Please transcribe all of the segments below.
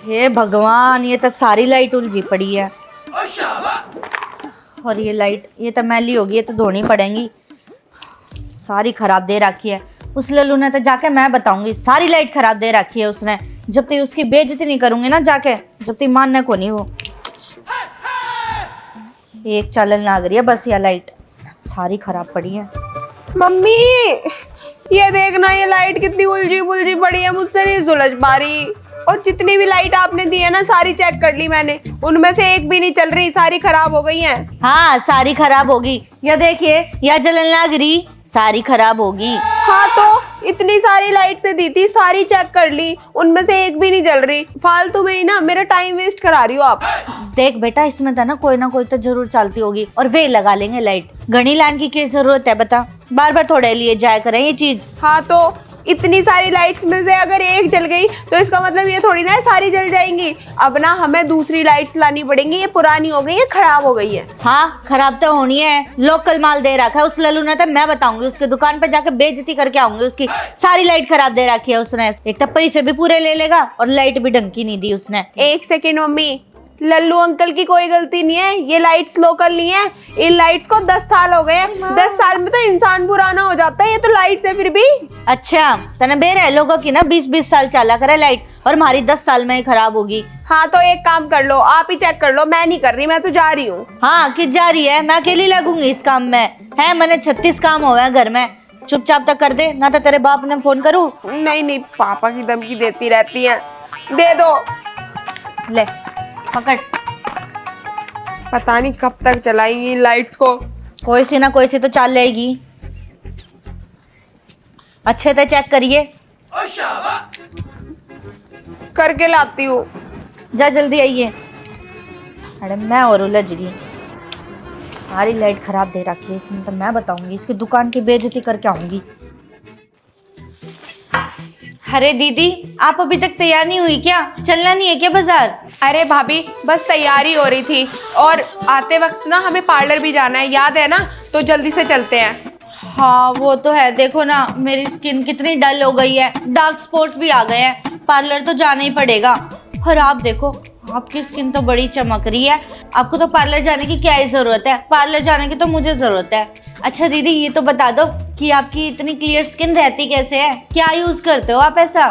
हे भगवान, ये तो सारी लाइट उलझी पड़ी है। और ये लाइट, ये तो मैली होगी, ये तो धोनी पड़ेंगी। सारी खराब दे रखी है। उस लल्लू ने तो जाके मैं बताऊंगी, सारी लाइट खराब दे रखी है उसने। जब तक उसकी बेइज्जती नहीं करूंगी ना जाके, जब तक मानने को नहीं हो। एक चालन ना रही है बस, ये लाइट सारी खराब पड़ी है। मम्मी ये देखना, ये लाइट कितनी उलझी पुलझी पड़ी है, मुझसे नहीं सुलझ पा रही। और जितनी भी लाइट आपने दी है ना, सारी चेक कर ली मैंने, उनमें से एक भी नहीं चल रही, सारी खराब हो गई हैं। हाँ सारी खराब होगी। या देखिए, या जलन लग रही, सारी खराब होगी। हाँ तो इतनी सारी लाइट से दी थी, सारी चेक कर ली, उनमें से एक भी नहीं जल रही। फालतू में ही ना मेरा टाइम वेस्ट करा रही हो आप। देख बेटा, इसमें तो ना कोई तो जरूर चलती होगी, और वे लगा लेंगे लाइट। घनी लाइन की क्या जरूरत है बता, बार बार थोड़े लिए जाया करें ये चीज। हाँ तो इतनी सारी लाइट्स में से अगर एक जल गई तो इसका मतलब ये थोड़ी ना है सारी जल जाएंगी। अब ना हमें दूसरी लाइट्स लानी पड़ेंगी, ये पुरानी हो गई है, खराब हो गई है। हाँ खराब तो होनी है, लोकल माल दे रखा है उस लल्लू ने। तो मैं बताऊंगी, उसके दुकान पे जाके बेइज्जती करके आऊंगी उसकी। सारी लाइट खराब दे रखी है उसने। एक तो पैसे भी पूरे ले लेगा और लाइट भी ढंग की नहीं दी उसने। एक सेकेंड मम्मी, लल्लू अंकल की कोई गलती नहीं है, ये लाइट्स लोकल नहीं है। इन लाइट्स को 10 साल हो गए हैं। 10 साल में तो इंसान पुराना हो जाता है, ये तो लाइट्स है फिर भी। अच्छा तना बेर है, लोगों की ना 20-20 साल चला करे लाइट, और हमारी 10 साल में ही खराब होगी। हाँ तो एक काम कर लो, आप ही चेक कर लो, मैं नहीं कर रही, मैं तो जा रही हूँ। हाँ किस जा रही है, मैं अकेली लगूंगी इस काम में। है मैंने 36 काम हो गए घर में, चुपचाप तक कर दे, ना तो तेरे बाप ने फोन करूँ। नहीं, पापा की धमकी देती रहती है, दे दो। ले पकड़। पता नहीं कब तक चलाएंगी लाइट्स को। कोई सी ना कोई सी तो चल लेगी। अच्छे से चेक करिए। करके लाती हूँ। जा जल्दी आइए। अरे मैं और उलझ गई, सारी लाइट खराब दे रखी है इसने। तो मैं बताऊंगी, इसकी दुकान की बेइज्जती करके आऊंगी। अरे दीदी, आप अभी तक तैयार नहीं हुई क्या? चलना नहीं है क्या बाजार? अरे भाभी बस तैयारी हो रही थी, और आते वक्त ना हमें पार्लर भी जाना है, याद है ना? तो जल्दी से चलते हैं। हाँ वो तो है। देखो ना मेरी स्किन कितनी डल हो गई है, डार्क स्पॉट्स भी आ गए हैं। पार्लर तो जाना ही पड़ेगा। और आप देखो, आपकी स्किन तो बड़ी चमक रही है। आपको तो पार्लर जाने की क्या ही जरूरत है, पार्लर जाने की तो मुझे जरूरत है। अच्छा दीदी, ये तो बता दो कि आपकी इतनी क्लियर स्किन रहती कैसे है? क्या यूज करते हो आप ऐसा?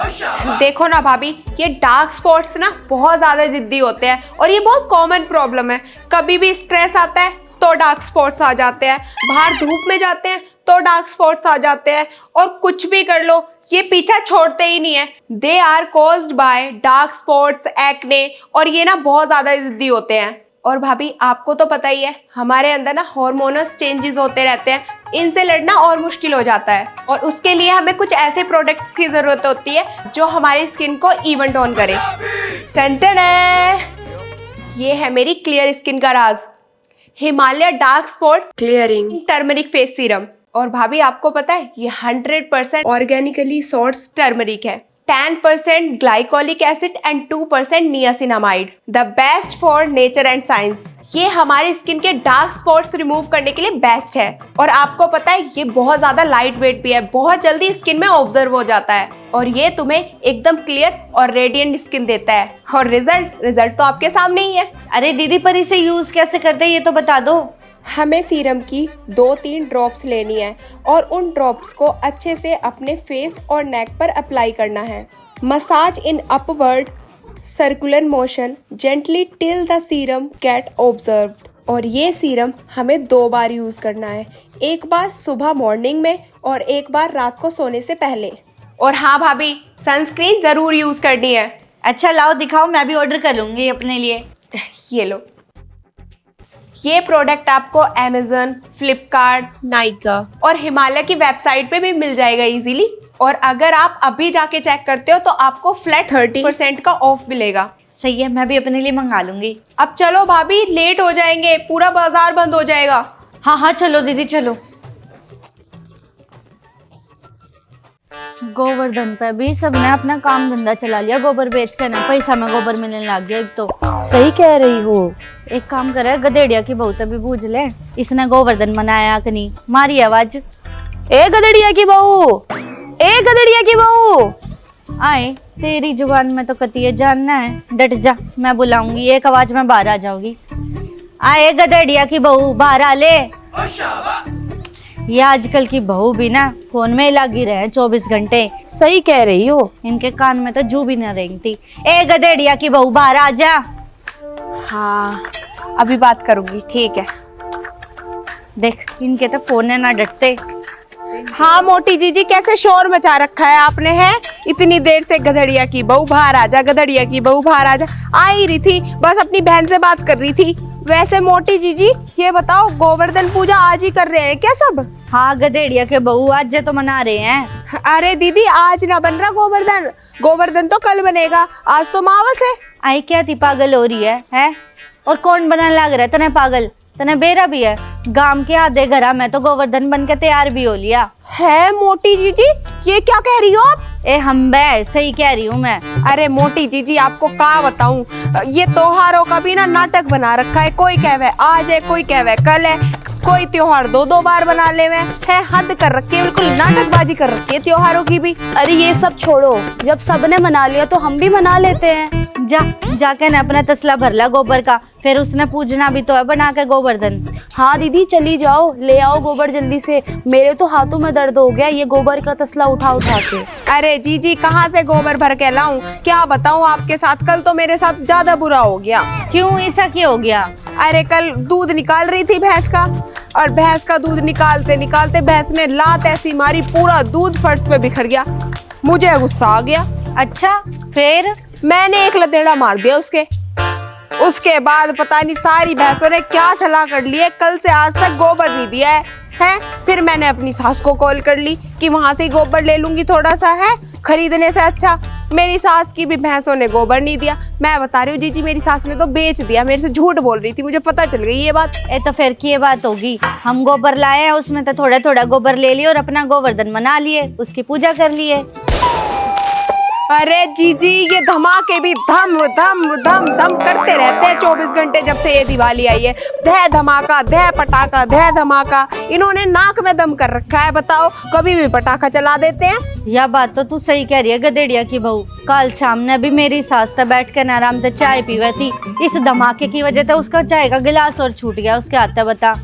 देखो ना भाभी, ये डार्क स्पॉट्स ना बहुत ज्यादा जिद्दी होते हैं, और ये बहुत कॉमन प्रॉब्लम है। कभी भी स्ट्रेस आता है तो डार्क स्पॉट्स आ जाते हैं, बाहर धूप में जाते हैं तो डार्क स्पॉट्स आ जाते हैं, और कुछ भी कर लो ये पीछा छोड़ते ही नहीं है। They are caused by dark spots, acne, और ये ना बहुत ज्यादा जिद्दी होते हैं। और भाभी आपको तो पता ही है, हमारे अंदर ना हार्मोनल चेंजेस होते रहते हैं, इनसे लड़ना और मुश्किल हो जाता है। और उसके लिए हमें कुछ ऐसे प्रोडक्ट्स की जरूरत होती है जो हमारी स्किन को इवन टोन करे। टन ये है मेरी क्लियर स्किन का राज, Himalaya dark spots clearing turmeric face serum. और भाभी आपको पता है, ये 100% ऑर्गेनिकली सोर्स टर्मरिक है, 10% glycolic acid and 2% niacinamide, the best for nature and science. ये हमारी स्किन के डार्क स्पॉट्स रिमूव करने के लिए बेस्ट है। और आपको पता है, ये बहुत ज्यादा लाइट वेट भी है, बहुत जल्दी स्किन में ऑब्जर्व हो जाता है, और ये तुम्हें एकदम क्लियर और रेडिएंट स्किन देता है। और रिजल्ट तो आपके सामने ही है। अरे दीदी, पर इसे यूज कैसे करते हैं ये तो बता दो। हमें सीरम की 2-3 ड्रॉप्स लेनी है, और उन ड्रॉप्स को अच्छे से अपने फेस और नेक पर अप्लाई करना है। Massage in upward circular motion gently till the serum get observed. और ये सीरम हमें 2 बार यूज करना है, एक बार सुबह मॉर्निंग में और एक बार रात को सोने से पहले। और हाँ भाभी, सनस्क्रीन जरूर यूज करनी है। अच्छा लाओ दिखाओ, मैं भी ऑर्डर कर लूंगी अपने लिए। ये लो, ये प्रोडक्ट आपको Amazon, फ्लिपकार्ट, नाइका और हिमालय की वेबसाइट पे भी मिल जाएगा इजीली। और अगर आप अभी जाके चेक करते हो तो आपको फ्लैट 30% का ऑफ मिलेगा। सही है, मैं भी अपने लिए मंगा लूंगी। अब चलो भाभी, लेट हो जाएंगे, पूरा बाजार बंद हो जाएगा। हाँ चलो दीदी चलो। गोवर्धन पे भी सबने अपना काम धंधा चला लिया, गोबर बेच कर ना पैसा में गोबर मिलने लग गया। एक तो सही कह रही हो। एक काम करे, गधेड़िया की बहू तभी बूझ ले, इसने गोवर्धन मनाया कि नहीं। मारी आवाज, ए गधेड़िया की बहू, ए गधेड़िया की बहू। आए, तेरी जुबान में तो कतिये जानना है। डट जा, मैं बुलाऊंगी, एक आवाज में बाहर आ जाओगी। आए गधेड़िया की बहू, बाहर आ ले। ये आजकल की बहू भी ना फोन में लगी रहे 24 घंटे। सही कह रही हो। इनके कान में तो जू भी न रेंगती। ए गधेड़िया की बहू, बाहर आ जा। हाँ, अभी बात करूंगी, ठीक है। देख, इनके तो फोन है ना डटते। हाँ मोटी जीजी, कैसे शोर मचा रखा है आपने, है इतनी देर से गधड़िया की बहू बाहर आ जा, गधड़िया की बहू बाहर आ जा। आ ही रही थी, बस अपनी बहन से बात कर रही थी। वैसे मोटी जीजी ये बताओ, गोवर्धन पूजा आज ही कर रहे हैं क्या सब? हाँ गधेड़िया के बहू, आज तो मना रहे हैं। अरे दीदी, आज ना बन रहा गोवर्धन, गोवर्धन तो कल बनेगा, आज तो अमावस है। आई क्या थी, पागल हो रही है? और कौन बनाने लग रहा है तने पागल? तने बेरा भी है। गांव के आधे घरा में तो गोवर्धन बन के तैयार भी हो लिया है। मोटी जीजी ये क्या कह रही हो आप? ए हम बे, सही कह रही हूँ मैं। अरे मोटी जीजी, आपको क्या बताऊं, ये त्योहारों का भी ना नाटक बना रखा है। कोई कहवे आज है, कोई कहवे कल है, कोई त्योहार दो दो बार बना ले में है। हद कर रखी है, बिल्कुल नाटकबाजी कर रखी है त्योहारों की भी। अरे ये सब छोड़ो, जब सबने मना लिया तो हम भी मना लेते हैं। जाके ना अपना तसला भर ला गोबर का, फिर उसने पूजना भी तो है बना के गोवर्धन। हाँ दीदी, चली जाओ, ले आओ गोबर जल्दी से। मेरे तो हाथों में दर्द हो गया ये गोबर का तसला उठा उठा के। अरे जीजी, कहाँ से गोबर भर के लाऊं, क्या बताऊं आपके साथ। कल तो मेरे साथ ज्यादा बुरा हो गया। क्यों, ऐसा क्यों हो गया? अरे कल दूध निकाल रही थी भैंस का, और भैंस का दूध निकालते निकालते भैंस ने लात ऐसी मारी, पूरा दूध फर्श पे बिखर गया। मुझे गुस्सा आ गया। अच्छा, फिर? मैंने एक लतेड़ा मार दिया उसके बाद पता नहीं सारी भैंसों ने क्या सलाह कर ली है, कल से आज तक गोबर नहीं दिया है। फिर मैंने अपनी सास को कॉल कर ली कि वहां से गोबर ले लूंगी, थोड़ा सा है खरीदने से अच्छा। मेरी सास की भी भैंसों ने गोबर नहीं दिया। मैं बता रही हूँ जीजी, मेरी सास ने तो बेच दिया, मेरे से झूठ बोल रही थी, मुझे पता चल गई ये बात। ए तो फिर की ये बात होगी। हम गोबर लाए हैं, उसमें तो थोड़ा थोड़ा गोबर ले लिए और अपना गोवर्धन मना लिए, उसकी पूजा कर लिए। अरे जीजी, ये धमाके भी धम धम धम धम करते रहते हैं 24 घंटे जब से ये दिवाली आई है। धै धमाका, धै पटाखा, धै धमाका, इन्होंने नाक में दम कर रखा है। बताओ, कभी भी पटाखा चला देते हैं। यह बात तो तू सही कह रही है गधेड़िया की बहू। कल शाम ने भी मेरी सास से बैठ कर आराम से चाय पीवे थी, इस धमाके की वजह से उसका चाय का गिलास और छूट गया उसके हाथ। बता।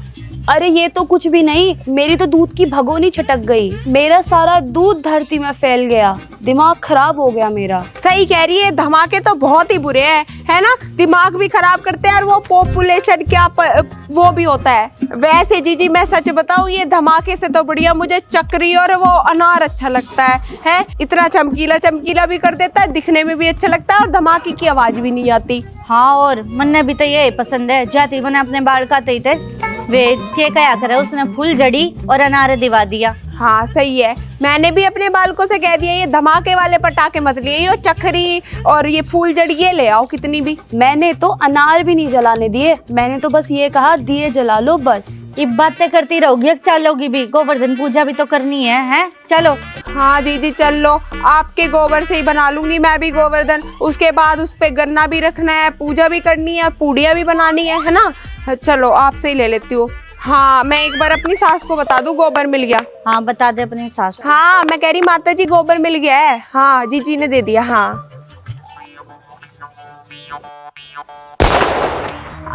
अरे ये तो कुछ भी नहीं, मेरी तो दूध की भगोनी छटक गई, मेरा सारा दूध धरती में फैल गया, दिमाग खराब हो गया मेरा। सही कह रही है, धमाके तो बहुत ही बुरे हैं, है ना, दिमाग भी खराब करते हैं, और वो पॉपुलेशन क्या वो भी होता है। वैसे जीजी मैं सच बताऊं, ये धमाके से तो बढ़िया मुझे चक्री और वो अनार अच्छा लगता है। इतना चमकीला चमकीला भी कर देता है, दिखने में भी अच्छा लगता है, और धमाके की आवाज भी नहीं आती। हाँ, और मन भी तो ये पसंद है। जाती मैंने अपने बाल काटे थे, वे क्या कया करे, उसने फूल जड़ी और अनार दिवा दिया। हाँ सही है, मैंने भी अपने बालकों से कह दिया ये धमाके वाले पटाखे मत लिए, ये चक्री और ये फूल जड़ी ये ले आओ कितनी भी। मैंने तो अनार भी नहीं जलाने दिए, मैंने तो बस ये कहा दिए जला लो बस। ये बातें करती रहोगी, अब चलोगी भी, गोवर्धन पूजा भी तो करनी है? चलो। हाँ दीदी चल लो, आपके गोबर से ही बना लूंगी मैं भी गोवर्धन। उसके बाद उस पे गन्ना भी रखना है, पूजा भी करनी है, पूड़ियाँ भी बनानी है ना। चलो आपसे ही ले लेती हूँ। हाँ, मैं एक बार अपनी सास को बता दूं गोबर मिल गया। हाँ बता दे अपनी सास को। हाँ मैं कह रही माता जी गोबर मिल गया है। हाँ जीजी ने दे दिया। हाँ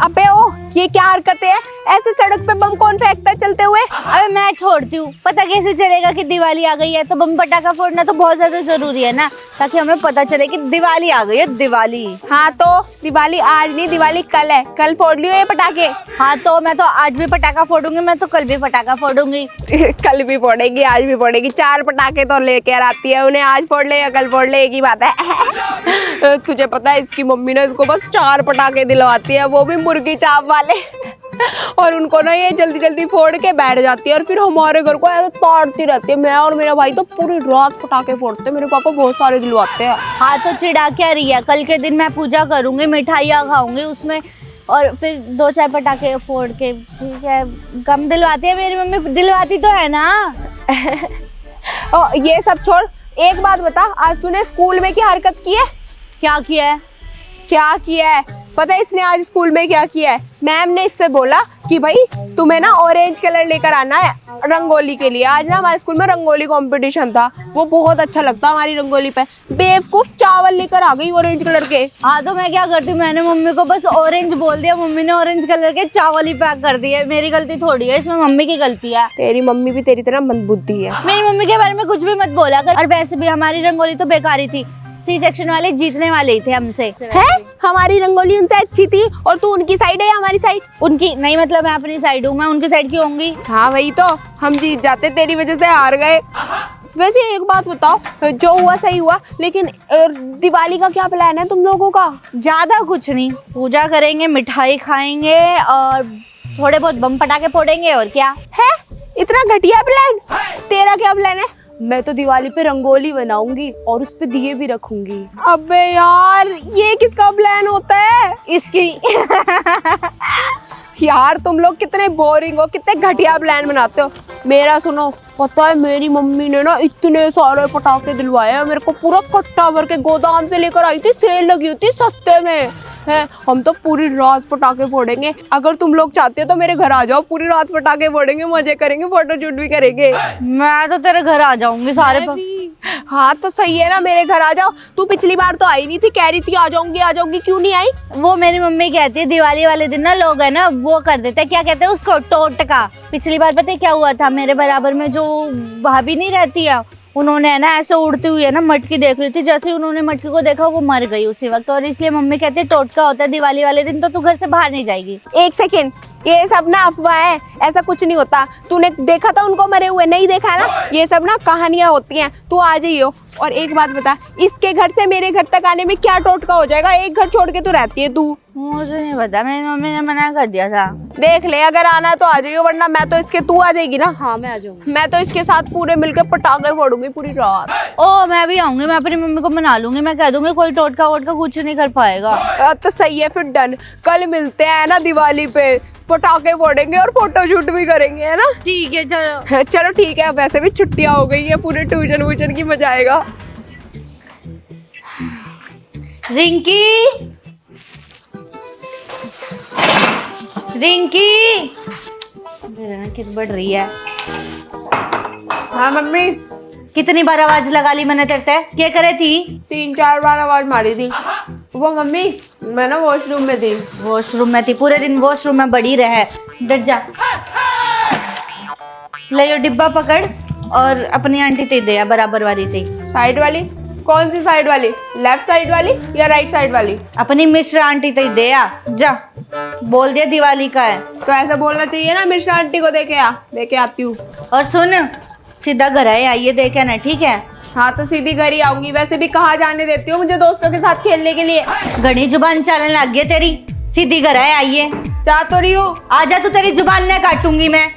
अबे ओ, ये क्या हरकत है, ऐसे सड़क पे बम कौन फेंकता है चलते हुए? अबे मैं छोड़ती हूँ, पता कैसे चलेगा कि दिवाली आ गई है? तो बम पटाखा फोड़ना तो बहुत ज्यादा जरूरी है ना, ताकि हमें पता चले कि दिवाली आ गई है। दिवाली, हाँ तो दिवाली आज नहीं, दिवाली कल है, कल फोड़ लियो ये पटाखे। हाँ तो मैं तो आज भी पटाखा फोड़ूंगी, मैं तो कल भी पटाखा फोड़ूंगी। कल भी फोड़ेगी, आज भी फोड़ेगी, 4 पटाखे तो लेकर आती है, उन्हें आज फोड़ ले या कल फोड़ ले एक ही बात है। तुझे पता है इसकी मम्मी ने इसको बस 4 पटाखे दिलवाती है, वो भी मुर्गी चाप वाले। और उनको ना ये जल्दी जल्दी फोड़ के बैठ जाती है, और फिर हमारे घर को ऐसे ताड़ती रहती है। मैं और मेरा भाई तो पूरी रात पटाखे फोड़ते हैं, मेरे पापा बहुत सारे दिलवाते हैं। हाँ तो चिढ़ा क्या रही है? कल के दिन मैं पूजा करूंगी, मिठाइयाँ खाऊंगी उसमें, और फिर 2-4 पटाखे फोड़ के, ठीक है, कम दिलवाती है मेरी मम्मी, दिलवाती तो है ना। ये सब छोड़, एक बात बता, आज तूने स्कूल में क्या हरकत की है? क्या किया है? क्या किया है? पता है इसने आज स्कूल में क्या किया है? मैम ने इससे बोला कि भाई तुम्हें ना ऑरेंज कलर लेकर आना है रंगोली के लिए। आज ना हमारे स्कूल में रंगोली कंपटीशन था, वो बहुत अच्छा लगता हमारी रंगोली पे। बेवकूफ चावल लेकर आ गई ऑरेंज कलर के। हाँ तो मैं क्या करती हूँ, मैंने मम्मी को बस ऑरेंज बोल दिया, मम्मी ने ऑरेंज कलर के चावल ही पैक कर दिए। मेरी गलती थोड़ी है इसमें, मम्मी की गलती है। तेरी मम्मी भी तेरी तरह मंदबुद्धि है। मेरी मम्मी के बारे में कुछ भी मत बोला कर। और वैसे भी हमारी रंगोली तो बेकारी थी, सी सेक्शन वाले जीतने वाले ही थे हमसे। है हमारी रंगोली उनसे अच्छी थी और तू उनकी साइड है या हमारी साइड? उनकी नहीं, मतलब मैं अपनी साइड हूँ, मैं उनकी साइड क्यों होंगी? हाँ वही तो, हम जीत जाते, तेरी वजह से हार गए। वैसे एक बात बताओ, जो हुआ सही हुआ, लेकिन दिवाली का क्या प्लान है तुम लोगों का? ज्यादा कुछ नहीं, पूजा करेंगे, मिठाई खाएंगे और थोड़े बहुत बम पटाखे फोड़ेंगे। और क्या है इतना घटिया प्लान? तेरा क्या प्लान है? मैं तो दिवाली पे रंगोली बनाऊंगी और उस पे दिए भी रखूंगी। अबे यार ये किसका प्लान होता है? इसकी यार तुम लोग कितने बोरिंग हो, कितने घटिया प्लान बनाते हो। मेरा सुनो, पता है मेरी मम्मी ने ना इतने सारे पटाखे दिलवाए हैं मेरे को, पूरा कट्टा भर के गोदाम से लेकर आई थी, सेल लगी हुई थी सस्ते में। है हम तो पूरी रात पटाखे फोड़ेंगे। अगर तुम लोग चाहते हो तो मेरे घर आ जाओ, पूरी रात पटाखे फोड़ेंगे, मजे करेंगे, फोटोशूट भी करेंगे। मैं तो तेरे घर आ जाऊंगी सारे हाँ तो सही है ना, मेरे घर आ जाओ। तू पिछली बार तो आई नहीं थी, कह रही थी आ जाऊंगी, क्यों नहीं आई? वो मेरी मम्मी कहती है दिवाली वाले दिन ना लोग है ना वो कर देते हैं, क्या कहते हैं उसको, टोटका। पिछली बार पता है क्या हुआ था, मेरे बराबर में जो भाभी नहीं रहती है, उन्होंने है ना ऐसे उड़ती हुई है ना मटकी देख ली थी। जैसे ही उन्होंने मटकी को देखा वो मर गई उसी वक्त। और इसलिए मम्मी कहती है टोटका होता है दिवाली वाले दिन, तो तू घर से बाहर नहीं जाएगी। एक सेकेंड, ये सब ना अफवाह है, ऐसा कुछ नहीं होता। तूने देखा था उनको मरे हुए? नहीं देखा ना, ये सब ना कहानियां होती हैं। तू आ जाइयो। और एक बात बता, इसके घर से मेरे घर तक आने में क्या टोटका हो जाएगा? एक घर छोड़ के तो रहती है तू। मुझे नहीं पता, मेरी मम्मी ने मना कर दिया था। देख ले, अगर आना है तो आ जाइयो, वरना मैं तो इसके, तू आ जाएगी ना? हाँ मैं आ जाऊंगी। मैं तो इसके साथ पूरे मिलकर पटाखे फोड़ूंगी पूरी रात। ओ मैं भी आऊंगी, मैं अपनी मम्मी को मना लूंगी, मैं कह दूंगी कोई टोटका वोटका कुछ नहीं कर पाएगा। तो सही है, फिर डन। कल मिलते हैं ना दिवाली पे, पटाखे फोड़ेंगे और फोटोशूट भी करेंगे, है ना? ठीक है चलो। चलो ठीक है, वैसे भी छुट्टियां हो गई है, पूरे ट्यूशन वूशन की मजा आएगा। रिंकी, रिंकी किस बढ़ रही है? हाँ मम्मी। कितनी बार आवाज लगा ली मैंने तेरे से, क्या करे थी? 3-4 बार आवाज मारी थी। वो मम्मी मैं ना वॉशरूम में थी। वॉशरूम में थी? पूरे दिन वॉशरूम में बड़ी रहे, डट जा। ले यो डिब्बा पकड़ और अपनी आंटी ते दे बराबर वाली थी। साइड वाली? कौन सी साइड वाली? लेफ्ट साइड वाली या राइट साइड वाली? अपनी मिश्रा आंटी ते दे जा। बोल दिया दिवाली का है तो ऐसा बोलना चाहिए ना, मिश्रा आंटी को लेके आती हूँ। और सुन, सीधा घर आइए देखे ना, ठीक है? हाँ तो सीधी घर ही आऊंगी। वैसे भी कहाँ जाने देती हो मुझे दोस्तों के साथ खेलने के लिए? घनी जुबान चलने लग गई तेरी। सीधी घर आइए। जा तो रही हूँ। आजा, तू तेरी जुबान न काटूंगी मैं।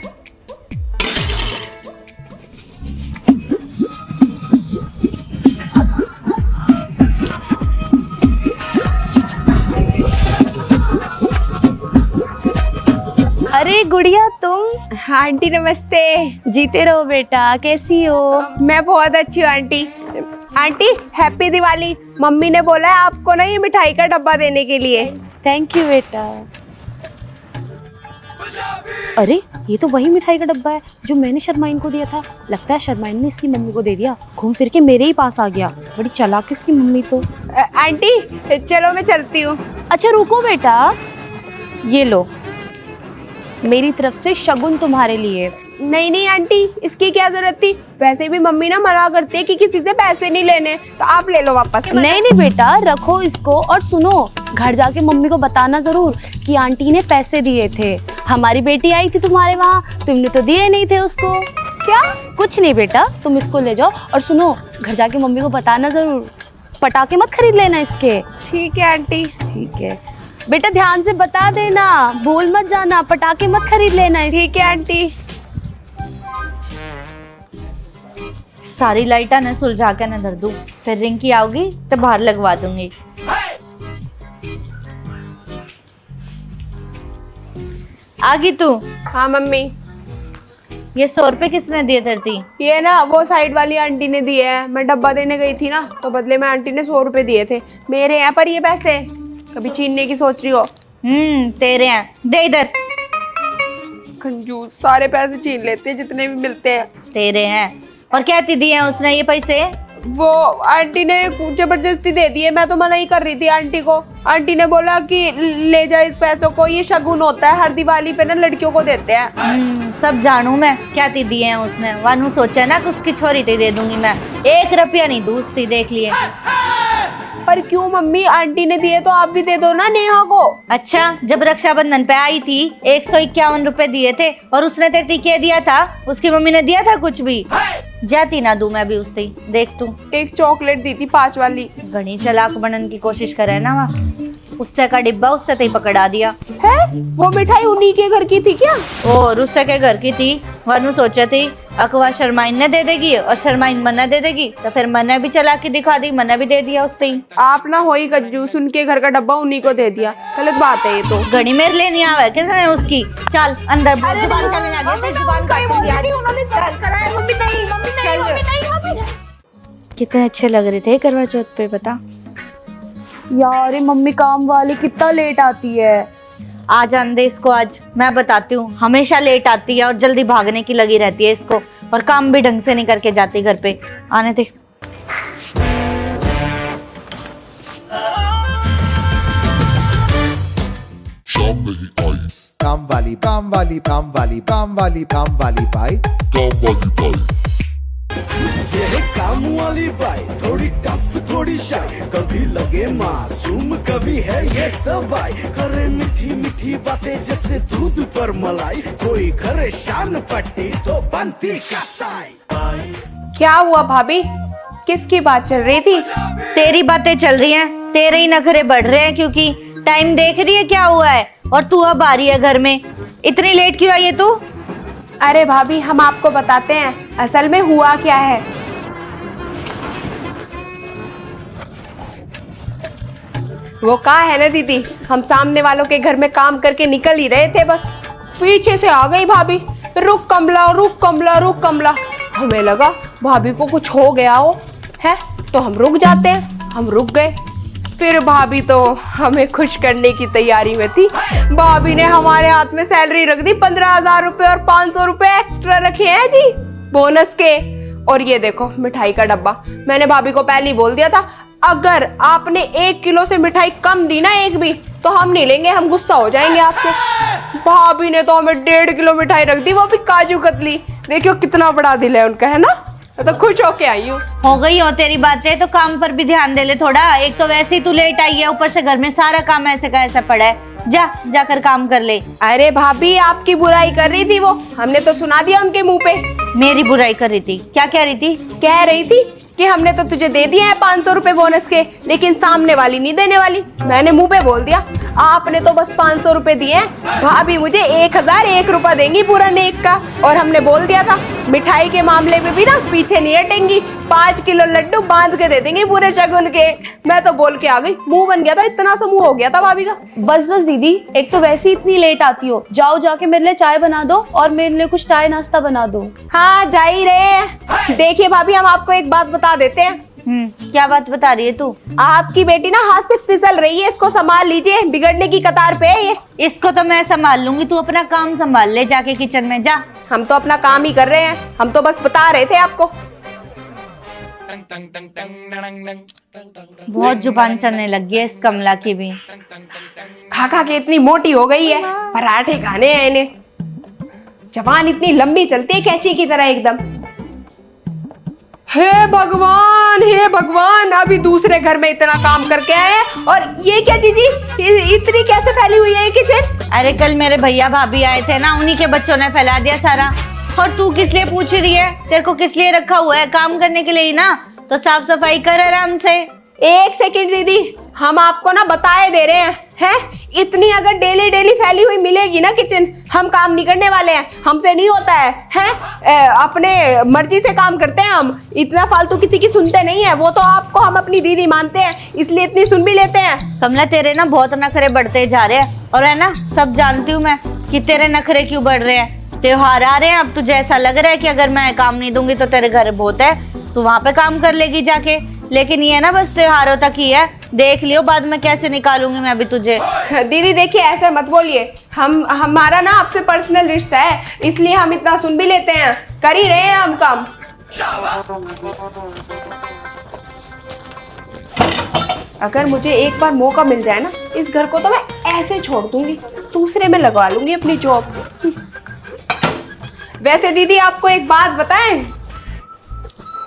अरे गुड़िया तुम? हाँ आंटी नमस्ते। जीते रहो बेटा, कैसी हो? मैं बहुत अच्छी हूँ aunty. Aunty happy Diwali. Mummy ने बोला है आपको ना ये मिठाई का डब्बा देने के लिए। थैंक यू बेटा। अरे ये तो वही मिठाई का डब्बा है जो मैंने शर्माइन को दिया था। लगता है शर्माइन ने इसकी मम्मी को दे दिया, घूम फिर के मेरे ही पास आ गया। बड़ी चालाक इसकी मम्मी तो। आंटी चलो मैं चलती हूँ। अच्छा रुको बेटा, ये लो मेरी तरफ से शगुन तुम्हारे लिए। नहीं नहीं आंटी, इसकी क्या जरूरत थी? वैसे भी मम्मी ना मना करती है कि किसी से पैसे नहीं लेने, तो आप ले लो वापस। नहीं नहीं बेटा, रखो इसको। और सुनो, घर जाके मम्मी को बताना जरूर कि आंटी ने पैसे दिए थे। हमारी बेटी आई थी तुम्हारे वहाँ, तुमने तो दिए नहीं थे उसको। क्या? कुछ नहीं बेटा, तुम इसको ले जाओ। और सुनो, घर जाके मम्मी को बताना जरूर, पटाखे मत खरीद लेना इसके। ठीक है आंटी। ठीक है बेटा, ध्यान से बता देना, भूल मत जाना, पटाखे मत खरीद लेना। ठीक है आंटी। सारी लाइटा ने सुलझा के न धर दूं, फिर रिंकी आओगी तो बाहर लगवा दूंगी। आ गई तू? हाँ मम्मी। ये 100 रुपए किसने दिए धरती? ये ना वो साइड वाली आंटी ने दिए है। मैं डब्बा देने गई थी ना, तो बदले में आंटी ने 100 रुपए दिए थे। मेरे यहाँ पर ये पैसे। कभी छीनने की सोच रही हो? तेरे हैं, दे इधर। कंजूस, सारे पैसे छीन लेते हैं जितने भी मिलते हैं। तेरे हैं। और क्या दिए हैं उसने ये पैसे? वो आंटी ने जबरदस्ती दे दिए, मैं तो मना ही कर रही थी आंटी को। आंटी ने बोला कि ले जा इस पैसों को, ये शगुन होता है, हर दिवाली पे ना लड़कियों को देते हैं। सब जानू मैं, क्या दिए हैं उसने। वानू सोचा ना कि उसकी छोरी दे दूंगी मैं, 1 रुपया नहीं दूसती, देख लिए। पर क्यों मम्मी, आंटी ने दिए तो आप भी दे दो ना नेहा को। अच्छा, जब रक्षाबंधन पे आई थी 151 रुपए दिए थे और उसने तेरे क्या दिया था? उसकी मम्मी ने दिया था कुछ भी? जाती ना दूं मैं भी उससे, देख तू। एक चॉकलेट दी थी 5 वाली। घनी चालाक बनने की कोशिश करे ना वहाँ, उससे का डिब्बा उससे ही पकड़ा दिया है। वो मिठाई उन्हीं के घर की थी क्या? और उससे के घर की थी। वनु सोचा थी अकवा शर्माइन ने दे देगी और शर्माइन मना दे देगी, तो फिर मना भी चला के दिखा दी, मना भी दे दिया उससे ही। आप ना हो ही कंजूस, उनके घर का डब्बा उन्हीं को दे दिया, गलत बात है ये तो। घड़ी मेरे लिए नहीं आवा किसने उसकी। चल अंदर, जुबान चलने लगी तेरी, जुबान काटूंगी आज। कितने अच्छे लग रहे थे करवा चौथ पे, बता यार ये मम्मी काम वाली कितना लेट आती है। आ जान दे इसको, आज मैं बताती हूँ, हमेशा लेट आती है और जल्दी भागने की लगी रहती है इसको, और काम भी ढंग से नहीं करके जाती घर पे। आने दे। शाम नहीं आई, काम वाली काम वाली काम वाली काम वाली काम वाली बाई, काम वाली बाई। ये है काम वाली बाई, थोड़ी टफ थोड़ी शाय, कभी लगे मासूम कभी है ये दवाई, करे मीठी मीठी बातें जैसे दूध पर मलाई, कोई करे शान पट्टी तो बनती कसाई। क्या हुआ भाभी, किसकी बात चल रही थी? तेरी बातें चल रही हैं, तेरे ही नखरे बढ़ रहे हैं, क्योंकि टाइम देख रही है क्या हुआ है, और तू अब आ रही है घर में। इतनी लेट क्यों आई है तू? अरे भाभी, हम आपको बताते हैं असल में हुआ क्या है। वो कहा है ना दीदी, हम सामने वालों के घर में काम करके निकल ही रहे थे, बस पीछे से आ गई भाभी, रुक कमला रुक कमला रुक कमला। हमें लगा भाभी को कुछ हो गया हो है, तो हम रुक जाते हैं। हम रुक गए, फिर भाभी तो हमें खुश करने की तैयारी में थी। भाभी ने हमारे हाथ में सैलरी रख दी, 15,000 रुपए और 500 रुपए एक्स्ट्रा रखे हैं जी बोनस के। और ये देखो मिठाई का डब्बा, मैंने भाभी को पहले ही बोल दिया था, अगर आपने 1 किलो से मिठाई कम दी ना एक भी, तो हम नहीं लेंगे, हम गुस्सा हो जाएंगे आपसे। भाभी ने तो हमें 1.5 किलो मिठाई रख दी, वो भी काजू कतली। देखियो कितना बड़ा दिल है उनका, है ना। मैं तो खुश होके आई हूँ। हो गई हो तेरी बातें, तो काम पर भी ध्यान दे ले थोड़ा। एक तो वैसे ही तू लेट आई है, ऊपर से घर में सारा काम ऐसे का ऐसा पड़ा है। जाकर काम कर ले। अरे भाभी, आपकी बुराई कर रही थी वो, हमने तो सुना दिया उनके मुंह पे। मेरी बुराई कर रही थी? क्या कह रही थी? कह रही थी कि हमने तो तुझे दे दिए हैं 500 रुपए बोनस के, लेकिन सामने वाली नहीं देने वाली। मैंने मुंह पे बोल दिया, आपने तो बस 500 रुपए दिए हैं, भाभी मुझे 1001 रुपया देंगी पूरा नेक का। और हमने बोल दिया था मिठाई के मामले में भी ना पीछे नहीं हटेंगी, 5 किलो लड्डू बांध के दे देंगे पूरे शगुन के। मैं तो बोल के आ गई, मुंह बन गया था, इतना सा मुंह हो गया था भाभी का। बस बस दीदी, एक तो वैसे ही इतनी लेट आती हो, जाओ जाके मेरे लिए चाय बना दो और मेरे लिए कुछ चाय नाश्ता बना दो। हाँ जा ही रहे हैं। देखिए भाभी, हम आपको एक बात बता देते हैं। क्या बात बता रही है तू? आपकी बेटी ना हाथ से फिसल रही है, इसको संभाल लीजिए, बिगड़ने की कतार पे है ये। इसको तो मैं संभाल लूंगी, तू अपना काम संभाल ले, जाके किचन में जा। हम तो अपना काम ही कर रहे हैं, हम तो बस बता रहे थे आपको। बहुत जुबान चलने लगी है इस कमला की भी। खा खा के इतनी मोटी हो गई है, पराठे खाने हैं इन्हें। जबान इतनी लंबी चलती है कैंची की तरह एकदम। हे भगवान, अभी दूसरे घर में इतना काम करके आए हैं, और ये क्या चीजी इतनी कैसे फैली हुई है ये किचन? अरे कल मेरे भैया भाभी आए थे ना, उन्हीं के बच्चों ने फैला दिया सारा। और तू किस लिए पूछ रही है? तेरे को किस लिए रखा हुआ है? काम करने के लिए ही ना, तो साफ सफाई कर आराम से। 1 सेकंड दीदी, हम आपको ना बताए दे रहे हैं इतनी अगर डेली फैली हुई मिलेगी ना किचन, हम काम नहीं करने वाले हैं, हमसे नहीं होता है अपने मर्जी से काम करते हैं हम, इतना फालतू किसी की सुनते नहीं है। वो तो आपको हम अपनी दीदी मानते हैं, इसलिए इतनी सुन भी लेते हैं। कमला, तेरे ना बहुत नखरे बढ़ते जा रहे हैं, और है ना, सब जानती हूँ मैं कि तेरे नखरे क्यों बढ़ रहे हैं। त्योहार आ रहे हैं, अब तुझे ऐसा लग रहा है कि अगर मैं काम नहीं दूंगी तो तेरे घर बहुत है, तू वहां पे काम कर लेगी जाके। लेकिन ये ना बस त्योहारों तक ही है, देख लियो बाद में कैसे निकालूंगी मैं भी तुझे। दीदी देखिए ऐसे मत बोलिए, हमारा ना आपसे पर्सनल रिश्ता है, इसलिए हम इतना सुन भी लेते हैं, कर ही रहे हैं हम काम। अगर मुझे एक बार मौका मिल जाए ना, इस घर को तो मैं ऐसे छोड़ दूंगी, दूसरे में लगवा लूंगी अपनी जॉब। वैसे दीदी आपको एक बात बताएं?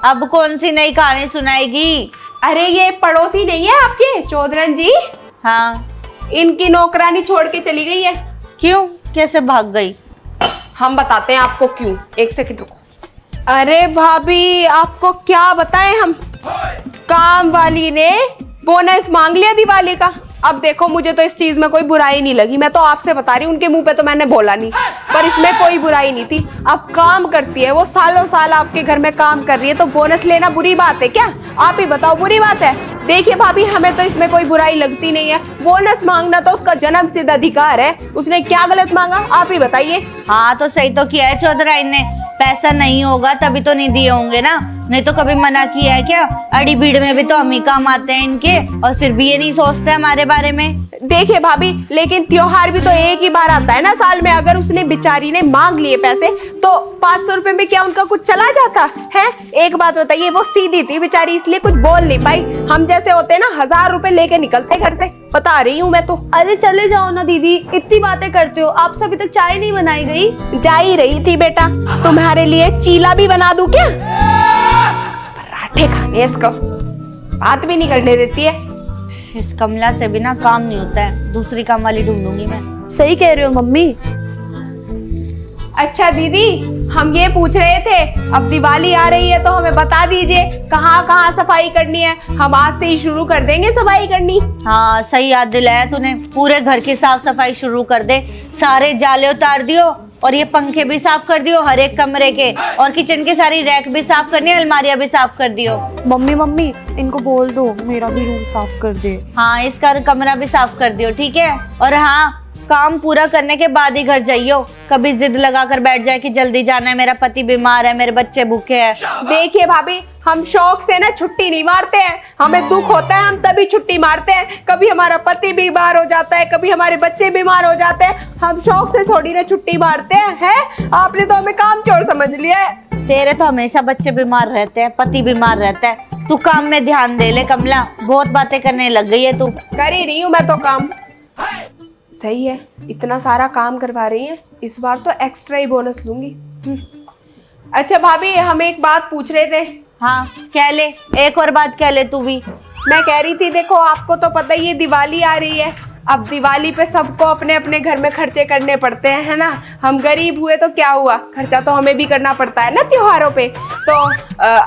अब कौन सी नई कहानी सुनाएगी? अरे ये पड़ोसी नहीं है आपके चौधरन जी? हाँ, इनकी नौकरानी छोड़ के चली गई है। क्यों, कैसे भाग गई? हम बताते हैं आपको क्यों, एक सेकंड रुको। अरे भाभी आपको क्या बताएं हम, काम वाली ने बोनस मांग लिया दिवाली का। अब देखो मुझे तो इस चीज में कोई बुराई नहीं लगी, मैं तो आपसे बता रही हूँ, उनके मुंह पे तो मैंने बोला नहीं, पर इसमें कोई बुराई नहीं थी। अब काम करती है वो, सालों साल आपके घर में काम कर रही है, तो बोनस लेना बुरी बात है क्या? आप ही बताओ, बुरी बात है? देखिए भाभी हमें तो इसमें कोई बुराई लगती नहीं है, बोनस मांगना तो उसका जन्म सिद्ध अधिकार है, उसने क्या गलत मांगा आप ही बताइए। हाँ तो सही तो किया है चौधराई ने, पैसा नहीं होगा तभी तो नहीं दिए होंगे ना, नहीं तो कभी मना किया है क्या? अड़ी भीड़ में भी तो हम ही काम आते हैं इनके, और फिर भी ये नहीं सोचते हमारे बारे में। देखिए भाभी लेकिन त्योहार भी तो एक ही बार आता है ना साल में, अगर उसने बेचारी ने मांग लिए पैसे तो 500 रुपए में क्या उनका कुछ चला जाता है? एक बात बताइए, वो सीधी थी बेचारी इसलिए कुछ बोल नहीं पाई, हम जैसे होते हैं ना 1000 रुपए लेके निकलते घर से, बता रही हूँ मैं तो। अरे चले जाओ ना दीदी, इतनी बातें करते हो, आपसे अभी तक चाय नहीं बनाई गई? जा ही रही थी बेटा, तुम्हारे लिए चीला भी बना दूं क्या? पराठे खाने इसको, बात भी नहीं करने देती है। इस कमला से भी ना काम नहीं होता है, दूसरी काम वाली ढूंढूंगी मैं। सही कह रहे हो मम्मी। अच्छा दीदी हम ये पूछ रहे थे, अब दिवाली आ रही है तो हमें बता दीजिए कहाँ कहाँ सफाई करनी है, हम आज से ही शुरू कर देंगे सफाई करनी। हाँ सही याद दिलाया तूने, पूरे घर की साफ सफाई शुरू कर दे, सारे जाले उतार दियो और ये पंखे भी साफ कर दियो हर एक कमरे के, और किचन की सारी रैक भी साफ करनी है, अलमारियां भी साफ कर दियो। मम्मी इनको बोल दो मेरा भी रूम साफ कर दे। हाँ इसका कमरा भी साफ कर दियो, ठीक है? और हाँ काम पूरा करने के बाद ही घर जाइयो, कभी जिद लगा कर बैठ जाए कि जल्दी जाना है, मेरा पति बीमार है, मेरे बच्चे भूखे हैं। देखिए भाभी हम शौक से ना छुट्टी नहीं मारते हैं, हमें दुख होता है हम तभी छुट्टी मारते हैं, कभी हमारा पति बीमार हो जाता है, कभी हमारे बच्चे बीमार हो जाते हैं, हम शौक से थोड़ी ना छुट्टी मारते हैं। आपने तो हमें काम चोर समझ लिया है। तेरे तो हमेशा बच्चे बीमार रहते हैं, पति बीमार रहता है, तू काम में ध्यान दे ले कमला, बहुत बातें करने लग गई है तू। कर ही रही हूँ मैं तो काम। सही है, इतना सारा काम करवा रही है, इस बार तो एक्स्ट्रा ही बोनस लूंगी। अच्छा भाभी हम एक बात पूछ रहे थे। हाँ कह ले, एक और बात कह ले तू भी। मैं कह रही थी देखो आपको तो पता ही है दिवाली आ रही है, अब दिवाली पे सबको अपने अपने घर में खर्चे करने पड़ते हैं, है ना? हम गरीब हुए तो क्या हुआ, खर्चा तो हमें भी करना पड़ता है ना त्योहारों पे। तो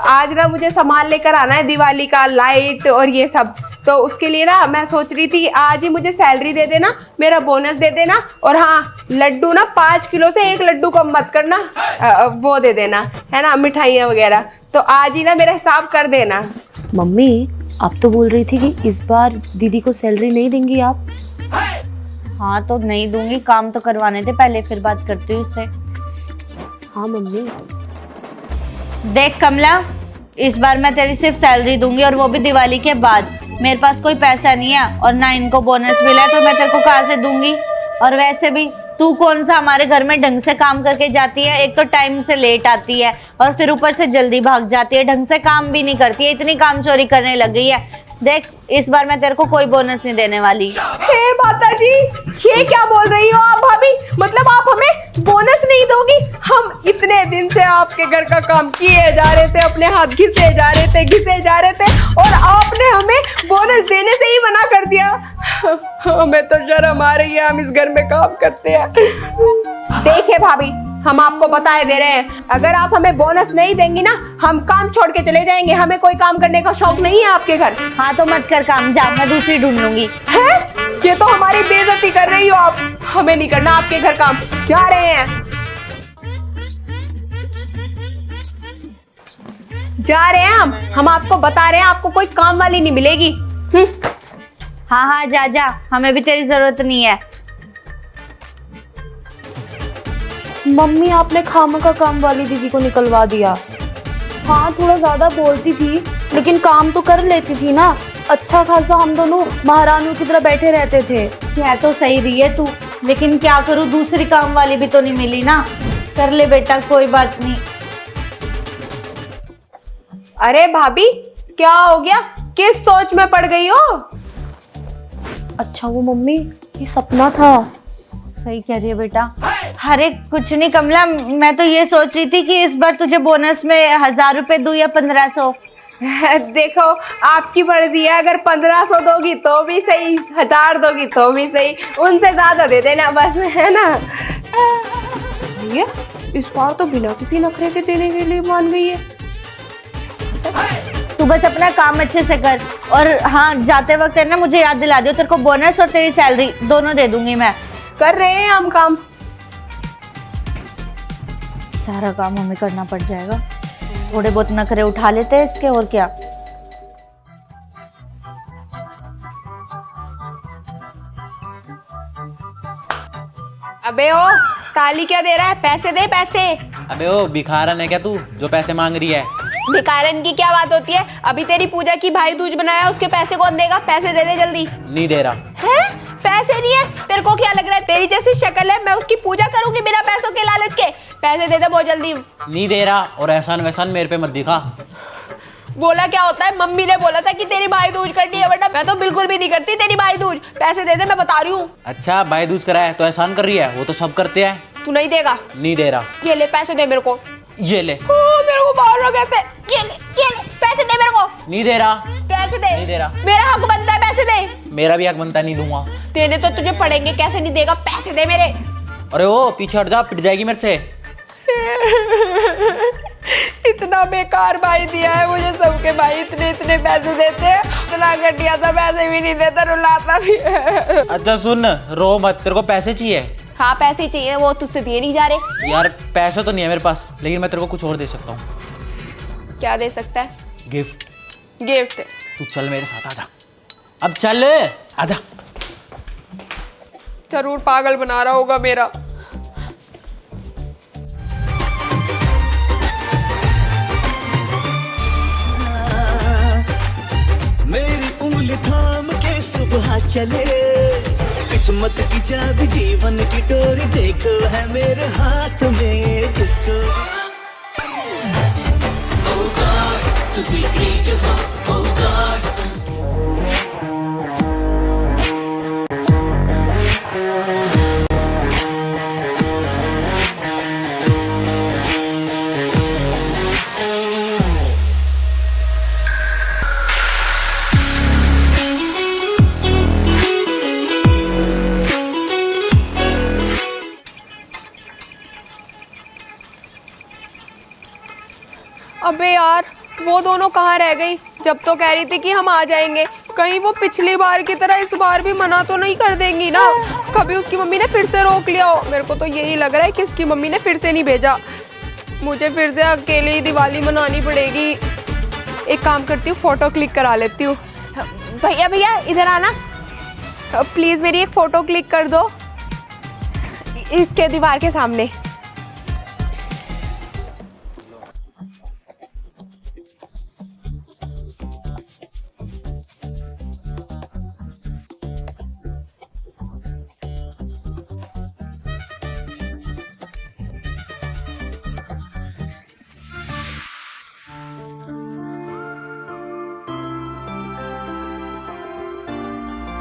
आज ना मुझे सामान लेकर आना है दिवाली का, लाइट और ये सब, तो उसके लिए ना मैं सोच रही थी आज ही मुझे सैलरी दे देना, मेरा बोनस दे देना, और हाँ लड्डू ना 5 किलो से 1 लड्डू कम मत करना, वो दे देना, है ना, मिठाइयाँ वगैरह, तो आज ही ना मेरा हिसाब कर देना। मम्मी आप तो बोल रही थी कि इस बार दीदी को सैलरी नहीं देंगी आप? हाँ तो नहीं दूंगी, काम तो करवाने थे पहले, फिर बात करती हूँ इससे। हाँ मम्मी। देख कमला, इस बार मैं तेरी सिर्फ सैलरी दूंगी, और वो भी दिवाली के बाद। मेरे पास कोई पैसा नहीं है और ना इनको बोनस मिला है, तो मैं तेरे को कहाँ से दूंगी? और वैसे भी तू कौन सा हमारे घर में ढंग से काम करके जाती है, एक तो टाइम से लेट आती है और फिर ऊपर से जल्दी भाग जाती है, ढंग से काम भी नहीं करती है, इतनी काम चोरी करने लग गई है। देख इस बार मैं तेरे को कोई बोनस नहीं देने वाली। हे माता जी ये क्या बोल रही हो आप भाभी, मतलब आप हमें बोनस नहीं दोगी? हम इतने दिन से आपके घर का काम किए जा रहे थे, अपने हाथ घिसे जा रहे थे और आपने हमें बोनस देने से ही मना कर दिया। हमें तो शर्म आ रही है, हम इस घर में काम करते हैं। देखिए भाभी हम आपको बताए दे रहे हैं, अगर आप हमें बोनस नहीं देंगी ना हम काम छोड़ के चले जाएंगे, हमें कोई काम करने का शौक नहीं है आपके घर। हाँ तो मत कर काम, जा मैं दूसरी ढूंढ लूंगी। है ये तो हमारी बेइज्जती कर रही हो आप, हमें नहीं करना आपके घर काम, जा रहे हैं हम आपको बता रहे हैं आपको कोई काम वाली नहीं मिलेगी। हाँ हाँ जा जा, हमें भी तेरी जरूरत नहीं है। मम्मी आपने खामखा काम वाली दीदी को निकलवा दिया। हाँ थोड़ा ज्यादा बोलती थी लेकिन काम तो कर लेती थी ना। अच्छा खासा हम दोनों महारानियों की तरह बैठे रहते थे। कह तो सही रही है तू, लेकिन क्या करूँ, दूसरी काम वाली भी तो नहीं मिली ना। कर ले बेटा, कोई बात नहीं। अरे भाभी, क्या हो गया? किस सोच में पड़ गई हो? अच्छा वो मम्मी, ये सपना था। सही कह रही है बेटा। अरे कुछ नहीं कमला, मैं तो ये सोच रही थी कि इस बार तुझे बोनस में 1000 रुपए दूं या 1500। देखो, आपकी मर्जी है, अगर 1500 दोगी तो भी सही, 1000 दोगी तो भी सही, उनसे ज्यादा दे देना बस, है ना? ये इस बार तो बिना किसी नखरे के देने के लिए मान गई है। तू बस अपना काम अच्छे से कर, और हाँ जाते वक्त है ना मुझे याद दिला दियो, तेरे को बोनस और तेरी सैलरी दोनों दे दूंगी मैं। कर रहे हैं हम काम। सारा काम हमें करना पड़ जाएगा। थोड़े बहुत नखरे उठा लेते हैं इसके, और क्या। अबे ओ, ताली क्या दे रहा है? पैसे दे पैसे। अबे ओ भिखारन है क्या तू जो पैसे मांग रही है? भिखारन की क्या बात होती है? अभी तेरी पूजा की भाई दूज बनाया, उसके पैसे कौन देगा? पैसे दे दे जल्दी। नहीं दे रहा। हैं? पैसे नहीं है? तेरे को क्या लग रहा है तेरी जैसी शक्ल है मैं उसकी पूजा करूंगी बिना पैसों के लालच के? पैसे दे दे बहुत जल्दी। नहीं दे रहा, और एहसान वैसान मेरे पे मत दिखा। बोला क्या होता है? मम्मी ने बोला था कि तेरी भाई दूज करनी है, वरना मैं तो बिल्कुल भी नहीं करती तेरी भाई दूज। पैसे दे दे, मैं बता रही हूँ। अच्छा भाई दूज करा है तो एहसान कर रही है? वो तो सब करते हैं। तू नहीं देगा? नहीं दे रहा। ये ले पैसे दे मेरे को। ये ले। मेरे को मार रहा कैसे? ये ले पैसे दे मेरे को। नहीं दे रहा। कैसे दे? नहीं दे रहा। मेरा हक बनता है, पैसे दे। मेरा भी हक बनता, नहीं दूंगा। देने तो तुझे पड़ेंगे, कैसे नहीं देगा? पैसे दे मेरे। अरे ओ पीछे हट जा, पिट जाएगी मेरे से। इतना बेकार भाई दिया है मुझे, सबके भाई इतने इतने पैसे देते हैं, इतना घटिया सा पैसे भी नहीं देता, रुलाता भी है। अच्छा सुन, रो मत, तेरे को पैसे चाहिए? हाँ पैसे चाहिए, वो तुझसे दिए नहीं जा रहे। यार पैसे तो नहीं है मेरे पास, लेकिन मैं तेरे को कुछ और दे सकता हूँ। क्या दे सकता है? गिफ्ट। गिफ्ट? तू चल मेरे साथ, आजा। अब चल, आजा। जरूर पागल बना रहा होगा मेरा। मेरी उंगली थाम के सुबह चले, किस्मत की चाबी जीवन की डोरी देखो है मेरे हाथ में, जिसको अबे यार, वो दोनों कहाँ रह गई? जब तो कह रही थी कि हम आ जाएंगे, कहीं वो पिछली बार की तरह इस बार भी मना तो नहीं कर देंगी ना? कभी उसकी मम्मी ने फिर से रोक लिया हो। मेरे को तो यही लग रहा है कि इसकी मम्मी ने फिर से नहीं भेजा। मुझे फिर से अकेले ही दिवाली मनानी पड़ेगी। एक काम करती हूँ, फोटो क्लिक करा लेती हूँ। भैया भैया इधर आना प्लीज, मेरी एक फोटो क्लिक कर दो इसके दीवार के सामने।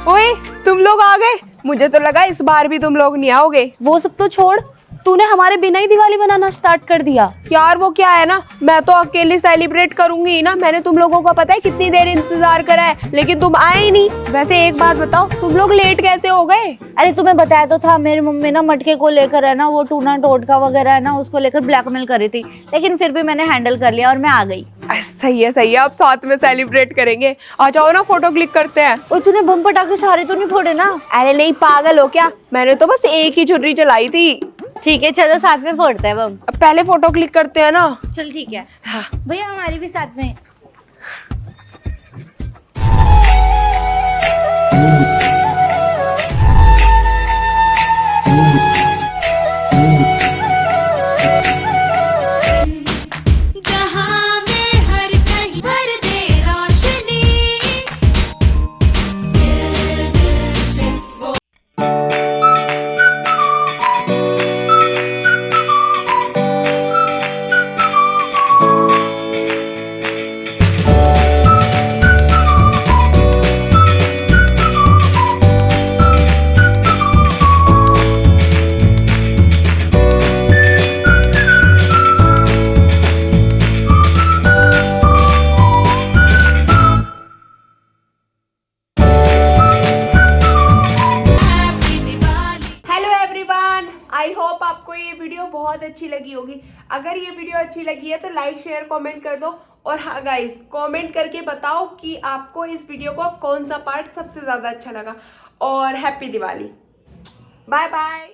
ओए, तुम लोग आ गए? मुझे तो लगा इस बार भी तुम लोग नहीं आओगे। वो सब तो छोड़, तूने हमारे बिना ही दिवाली मनाना स्टार्ट कर दिया। यार वो क्या है ना, मैं तो अकेले सेलिब्रेट करूंगी ही ना। मैंने तुम लोगों का पता है कितनी देर इंतजार करा है, लेकिन तुम आए ही नहीं। वैसे एक बात बताओ, तुम लोग लेट कैसे हो गए? अरे तुम्हें बताया तो था, मेरी मम्मी ना मटके को लेकर है ना, वो टूना टोटका वगैरह है ना, उसको लेकर ब्लैकमेल कर रही थी, लेकिन फिर भी मैंने हैंडल कर लिया और मैं आ गई। सही है सही है, अब साथ में सेलिब्रेट करेंगे। आ जाओ ना, फोटो क्लिक करते हैं। और तूने बम पटाखे सारे तो नहीं फोड़े ना? अरे नहीं, पागल हो क्या? मैंने तो बस एक ही छुरी चलाई थी। ठीक है चलो साथ में फोड़ते हैं बम। अब पहले फोटो क्लिक करते हैं ना। चल ठीक है। हाँ भैया हमारी भी साथ में। जहां में हर कहीं भर दे बहुत अच्छी लगी होगी। अगर ये वीडियो अच्छी लगी है तो लाइक शेयर कमेंट कर दो। और हाँ गाइस, कमेंट करके बताओ कि आपको इस वीडियो का कौन सा पार्ट सबसे ज़्यादा अच्छा लगा। और हैप्पी दिवाली, बाय बाय।